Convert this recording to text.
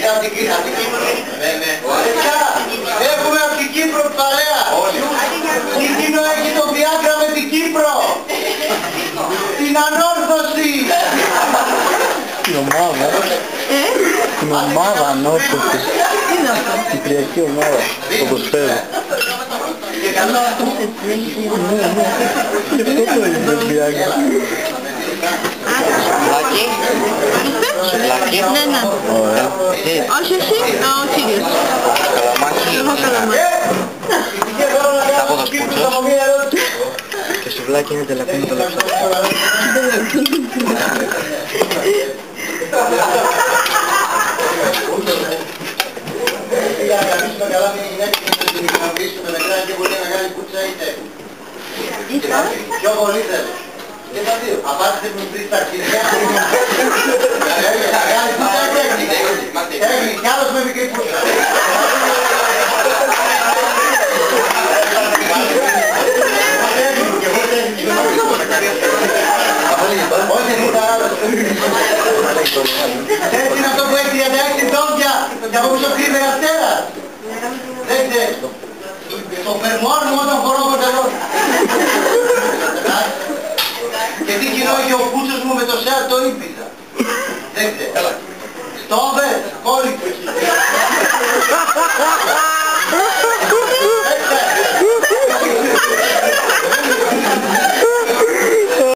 Από την Κύπρο. Έχουμε από την Κύπρο παρέα. Τι κοινό έχει το Viagra με την Κύπρο. Την ανόρθωση. Την ομάδα. Την ομάδα ανόρθωσης. Τι είναι αυτό? Την κυπριακή ομάδα. Το προσφέρω. Ανόρθωσης δεν είναι. Και αυτό το είναι το Viagra. Σουβλάκι. Σουβλάκι. Ναι, ναι. Ωραία. Όχι εσύ, ο Κύριος. Καλαμάκι. Εγώ καλαμάκι. Τάποδος πούτσος. Και σουβλάκι είναι τελακούν το λεπτό. Για να καμίσουμε καλά μια γυναίκα και να την ικανοποιήσουμε να κάνει και πολύ μεγάλη κούτσα είτε. Πιο πολύ θέλω. Και τα δύο. Απάντησε που τρεις τα αρχίδια. Μεγάλη κούτσα είτε έγνη. Κι άλλος με μικρή κούτσα. Όχι, είναι τα άλλα. Έτσι είναι αυτό που έχει 36 τόντια και από πίσω κρύβε αστέρα. Δεν ξέρεις. Το φερμόν μου όταν φορώ κοντελόν. Και τι κοινό έχει ο πούτσος μου με το σεάτ το ύπησα. Δεν ξέρεις. Στόβε.